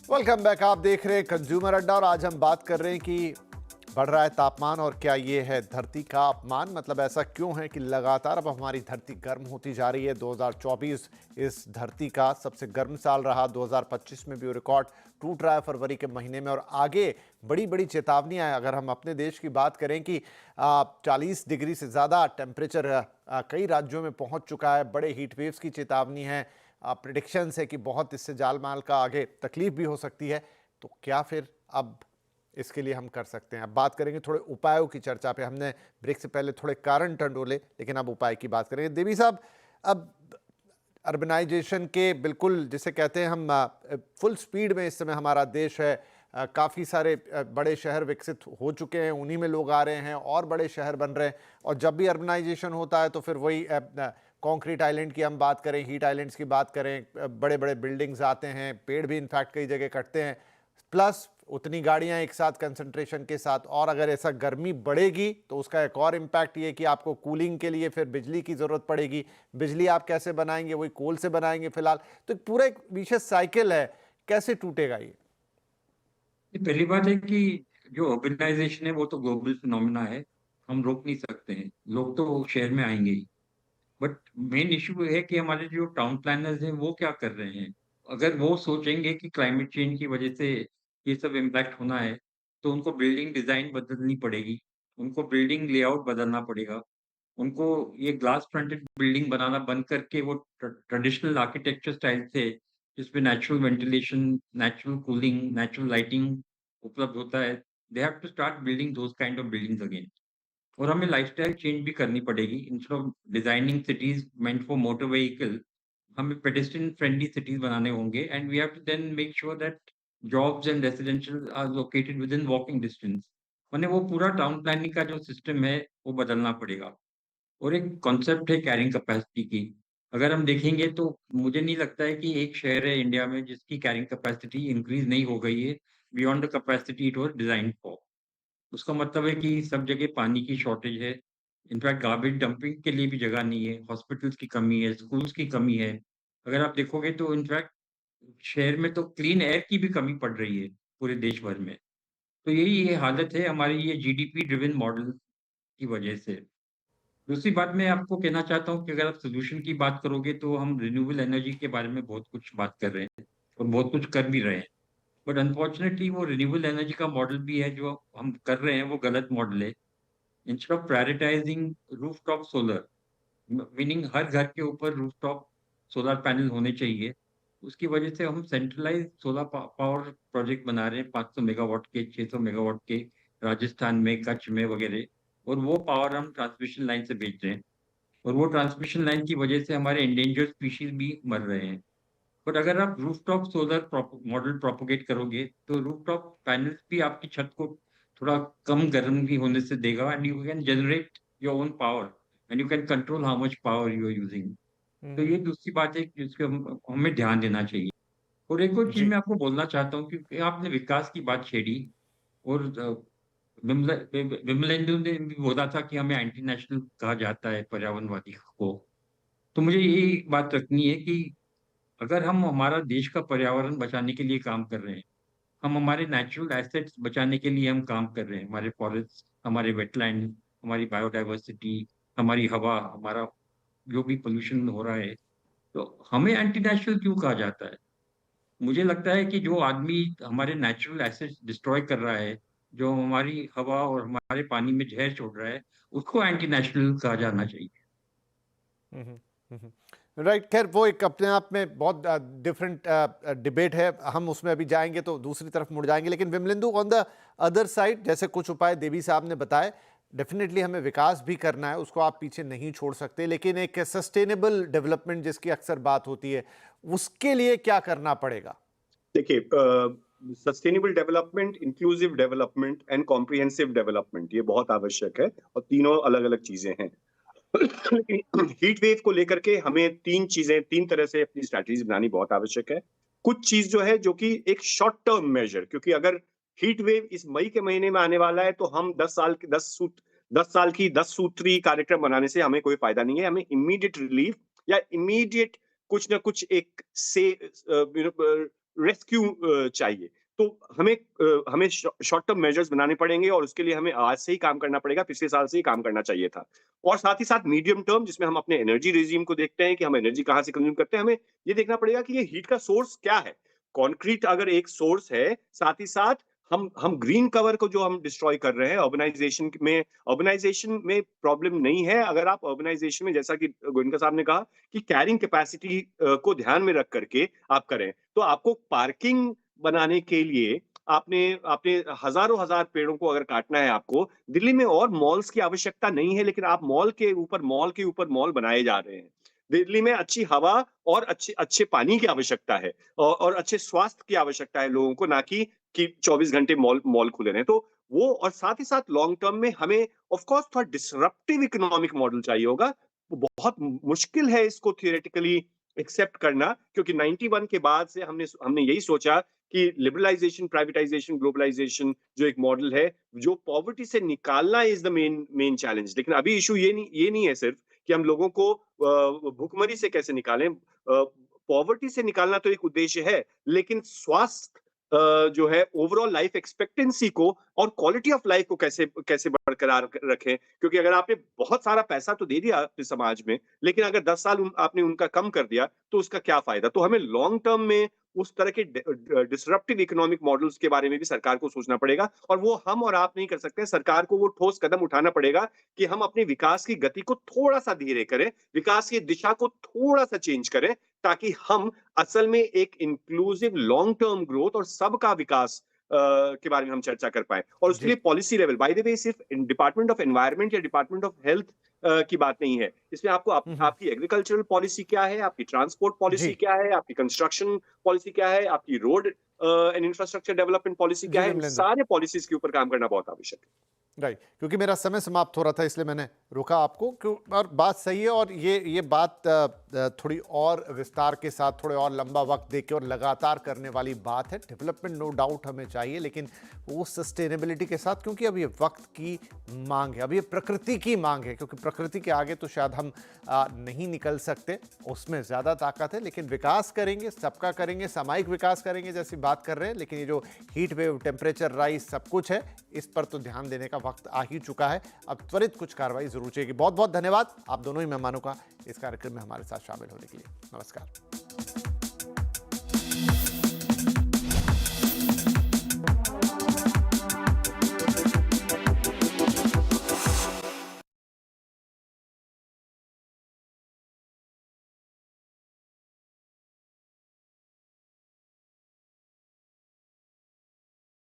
Welcome back. आप देख रहे हैं कंज्यूमर अड्डा और आज हम बात कर रहे हैं कि बढ़ रहा है तापमान और क्या ये है धरती का अपमान। मतलब ऐसा क्यों है कि लगातार अब हमारी धरती गर्म होती जा रही है। 2024 इस धरती का सबसे गर्म साल रहा। 2025 में भी वो रिकॉर्ड टूट रहा है फरवरी के महीने में और आगे बड़ी बड़ी चेतावनियां हैं। अगर हम अपने देश की बात करें कि 40 डिग्री से ज़्यादा टेम्परेचर कई राज्यों में पहुंच चुका है। बड़े हीट वेव्स की चेतावनी है। प्रिडिक्शंस है कि बहुत इससे जाल माल का आगे तकलीफ भी हो सकती है। तो क्या फिर अब इसके लिए हम कर सकते हैं? अब बात करेंगे थोड़े उपायों की चर्चा पे। हमने ब्रेक से पहले थोड़े कारण टंडोले, लेकिन अब उपाय की बात करेंगे। देवी साहब, अब अर्बनाइजेशन के बिल्कुल जिसे कहते हैं हम फुल स्पीड में इस समय हमारा देश है। काफ़ी सारे बड़े शहर विकसित हो चुके हैं, उन्हीं में लोग आ रहे हैं और बड़े शहर बन रहे हैं। और जब भी अर्बनाइजेशन होता है तो फिर वही कंक्रीट आइलैंड की हम बात करें, हीट आइलैंड्स की बात करें, बड़े बड़े बिल्डिंग्स आते हैं, पेड़ भी इनफैक्ट कई जगह कटते हैं, प्लस उतनी गाड़ियां एक साथ कंसंट्रेशन के साथ। और अगर ऐसा गर्मी बढ़ेगी तो उसका एक और इम्पैक्ट ये कि आपको कूलिंग के लिए फिर बिजली की ज़रूरत पड़ेगी। बिजली आप कैसे बनाएंगे? वही कोल से बनाएंगे फिलहाल। तो पूरा एक विशेष साइकिल है, कैसे टूटेगा ये? ये पहली बात है कि जो अर्बनाइजेशन है वो तो ग्लोबल फिनोमेना है। हम रोक नहीं सकते हैं। लोग तो शहर में आएंगे ही। बट मेन इशू है कि हमारे जो टाउन प्लानर्स हैं वो क्या कर रहे हैं। अगर वो सोचेंगे कि क्लाइमेट चेंज की वजह से ये सब इम्पैक्ट होना है, तो उनको बिल्डिंग डिजाइन बदलनी पड़ेगी। उनको बिल्डिंग लेआउट बदलना पड़ेगा। उनको ये ग्लास फ्रंटेड बिल्डिंग बनाना बंद करके वो ट्रेडिशनल आर्किटेक्चर स्टाइल से, जिसमें natural ventilation, natural cooling, natural lighting उपलब्ध होता है, they have to start building those kind of buildings again. और हमें लाइफस्टाइल चेंज भी करनी पड़ेगी। Instead of designing cities meant for motor vehicle, हमें पेडेस्ट्रियन फ्रेंडली सिटीज बनाने होंगे and we have to then make sure that jobs and residential are located within walking distance. मैंने वो पूरा टाउन प्लानिंग का जो सिस्टम है वो बदलना पड़ेगा। और एक कॉन्सेप्ट है कैरिंग कैपेसिटी की। अगर हम देखेंगे तो मुझे नहीं लगता है कि एक शहर है इंडिया में जिसकी कैरिंग कैपेसिटी इंक्रीज नहीं हो गई है beyond the capacity it was design for. उसका मतलब है कि सब जगह पानी की शॉर्टेज है। इनफैक्ट गार्बेज डंपिंग के लिए भी जगह नहीं है, हॉस्पिटल्स की कमी है, स्कूल्स की कमी है। अगर आप देखोगे तो इनफैक्ट शहर में तो क्लीन एयर की भी कमी पड़ रही है पूरे देश भर में। तो यही ये हालत है हमारी ये जीडीपी ड्रिवन मॉडल की वजह से। दूसरी बात मैं आपको कहना चाहता हूँ कि अगर आप सॉल्यूशन की बात करोगे तो हम रिन्यूएबल एनर्जी के बारे में बहुत कुछ बात कर रहे हैं और बहुत कुछ कर भी रहे हैं। बट अनफॉर्चुनेटली वो रिन्यूएबल एनर्जी का मॉडल भी है जो हम कर रहे हैं वो गलत मॉडल है। Instead of prioritising rooftop solar, meaning हर घर के ऊपर रूफटॉप सोलर पैनल होने चाहिए। उसकी वजह से हम सेंट्रलाइज सोलर पावर प्रोजेक्ट बना रहे हैं 500 मेगावाट के, 600 मेगावाट के, राजस्थान में, कच्छ में वगैरह। और वो पावर हम ट्रांसमिशन लाइन से भेज रहे हैं। और वो ट्रांसमिशन लाइन की वजह से हमारे एंडेंजर्ड स्पीशीज भी मर रहे हैं। बट अगर आप रूफटॉप सोलर मॉडल प्रोपोगेट करोगे तो रूफटॉप पैनल्स भी आपकी छत को थोड़ा कम गर्म भी होने से देगा and you can generate your own power and you can control how much power you are using. तो हम्म। ये दूसरी बात है जिसको हमें ध्यान देना चाहिए। और एक और चीज जी। मैं आपको बोलना चाहता हूँ कि आपने विकास की बात छेड़ी। और विमलेंदु ने भी बोला था कि हमें एंटी नेशनल कहा जाता है पर्यावरणवादी को। तो मुझे यही बात रखनी है कि अगर हम हमारा देश का पर्यावरण बचाने के लिए काम कर रहे हैं, हम हमारे नेचुरल एसेट्स बचाने के लिए हम काम कर रहे हैं, हमारे फॉरेस्ट, हमारे वेटलैंड, हमारी बायोडाइवर्सिटी, हमारी हवा, हमारा जो भी पोल्यूशन हो रहा है, तो हमें एंटी नेशनल क्यों कहा जाता है? मुझे लगता है कि जो आदमी हमारे नेचुरल एसेट्स डिस्ट्रॉय कर रहा है, जो हमारी हवा और हमारे पानी में जहर छोड़ रहा है, उसको एंटी नेशनल कहा जाना चाहिए। राइट। खैर वो एक अपने आप में बहुत डिफरेंट डिबेट है। हम उसमें अभी जाएंगे तो दूसरी तरफ मुड़ जाएंगे। लेकिन Vimalendu, on the other side, जैसे कुछ उपाय देवी साहब ने बताए, डेफिनेटली हमें विकास भी करना है, उसको आप पीछे नहीं छोड़ सकते। लेकिन एक सस्टेनेबल डेवलपमेंट जिसकी अक्सर बात होती है, उसके लिए क्या करना पड़ेगा? देखिए, sustainable development, inclusive development and comprehensive development ये बहुत आवश्यक है और तीनों अलग अलग चीजें हैं। हीट वेव को लेकर के हमें तीन तरह से अपनी स्ट्रैटेजी बनानी बहुत आवश्यक है। कुछ चीज जो है जो कि एक शॉर्ट टर्म मेजर, क्योंकि अगर हीट वेव इस मई के महीने में आने वाला है तो हम 10 साल की 10 सूत्री कार्यक्रम बनाने से हमें कोई फायदा नहीं है। हमें इमीडिएट रिलीफ या इमीडिएट कुछ ना कुछ एक से रेस्क्यू चाहिए। तो हमें शॉर्ट टर्म मेजर्स बनाने पड़ेंगे और उसके लिए हमें आज से ही काम करना पड़ेगा, पिछले साल से ही काम करना चाहिए था। और साथ ही साथ मीडियम टर्म जिसमें हम अपने एनर्जी रेज़ीम को देखते हैं कि हम एनर्जी कहाँ से कंज़्यूम करते हैं, हमें ये देखना पड़ेगा कि ये हीट का सोर्स क्या है? कंक्रीट अगर एक सोर्स है, साथ ही साथ हम ग्रीन कवर को जो हम डिस्ट्रॉय कर रहे हैं अर्बनाइजेशन में प्रॉब्लम नहीं है, अगर आप अर्बनाइजेशन में जैसा कि गोयनका साहब ने कहा कि कैरिंग कैपेसिटी को ध्यान में रख करके आप करें। तो आपको पार्किंग बनाने के लिए आपने आपने हज़ारों हजार पेड़ों को अगर काटना है आपको, दिल्ली में और मॉल्स की आवश्यकता नहीं है, लेकिन आप मॉल के ऊपर मॉल बनाए जा रहे हैं। दिल्ली में अच्छी हवा और अच्छे अच्छे पानी की आवश्यकता है और अच्छे स्वास्थ्य की आवश्यकता है लोगों को, ना कि 24 घंटे मॉल मॉल खुले रहें। तो वो और साथ ही साथ लॉन्ग टर्म में हमें ऑफ कोर्स थोड़ा डिसरप्टिव इकोनॉमिक मॉडल चाहिए होगा। वो बहुत मुश्किल है इसको थियोरेटिकली एक्सेप्ट करना, क्योंकि 91 के बाद से हमने यही सोचा कि लिबरलाइजेशन, प्राइवेटाइजेशन, ग्लोबलाइजेशन जो एक मॉडल है, जो पॉवर्टी से निकालना is the main main challenge. लेकिन अभी इश्यू ये नहीं है सिर्फ कि हम लोगों को भुखमरी से कैसे निकालें। पॉवर्टी से निकालना तो एक उद्देश्य है, लेकिन स्वास्थ्य जो है ओवरऑल लाइफ एक्सपेक्टेंसी को और क्वालिटी ऑफ लाइफ को कैसे कैसे बरकरार रखें, क्योंकि अगर आपने बहुत सारा पैसा तो दे दिया अपने समाज में, लेकिन अगर 10 साल आपने उनका कम कर दिया तो उसका क्या फायदा। तो हमें लॉन्ग टर्म में उस तरह के डिसरप्टिव इकोनॉमिक मॉडल्स के बारे में भी सरकार को सोचना पड़ेगा, और वो हम और आप नहीं कर सकते। सरकार को वो ठोस कदम उठाना पड़ेगा कि हम अपने विकास की गति को थोड़ा सा धीरे करें, विकास की दिशा को थोड़ा सा चेंज करें, ताकि हम असल में एक इंक्लूसिव लॉन्ग टर्म ग्रोथ और सबका विकास के बारे में हम चर्चा कर पाए। और उसके जी। लिए policy level, by the way, सिर्फ डिपार्टमेंट ऑफ एनवायरनमेंट या डिपार्टमेंट ऑफ हेल्थ की बात नहीं है। इसमें आपकी एग्रीकल्चरल पॉलिसी क्या है, आपकी ट्रांसपोर्ट पॉलिसी जी। क्या है, आपकी कंस्ट्रक्शन पॉलिसी क्या है, आपकी road and infrastructure development policy क्या जी है, उन अमलेंद्र, सारे पॉलिसीज के ऊपर काम करना बहुत आवश्यक है। राइट, क्योंकि मेरा समय समाप्त हो रहा था इसलिए मैंने रोका आपको। क्यों, और बात सही है, और ये बात थोड़ी और विस्तार के साथ, थोड़े और लंबा वक्त देके और लगातार करने वाली बात है। डेवलपमेंट नो डाउट हमें चाहिए, लेकिन वो सस्टेनेबिलिटी के साथ, क्योंकि अब ये वक्त की मांग है, अब ये प्रकृति की मांग है, क्योंकि प्रकृति के आगे तो शायद हम नहीं निकल सकते, उसमें ज़्यादा ताकत है। लेकिन विकास करेंगे, सबका करेंगे, सामूहिक विकास करेंगे जैसी बात कर रहे हैं, लेकिन ये जो हीट वेव, टेम्परेचर राइज, सब कुछ है, इस पर तो ध्यान देने का वक्त आ ही चुका है। अब त्वरित कुछ कार्रवाई जरूर चाहिए। बहुत बहुत धन्यवाद आप दोनों ही मेहमानों का इस कार्यक्रम में हमारे साथ शामिल होने के लिए। नमस्कार।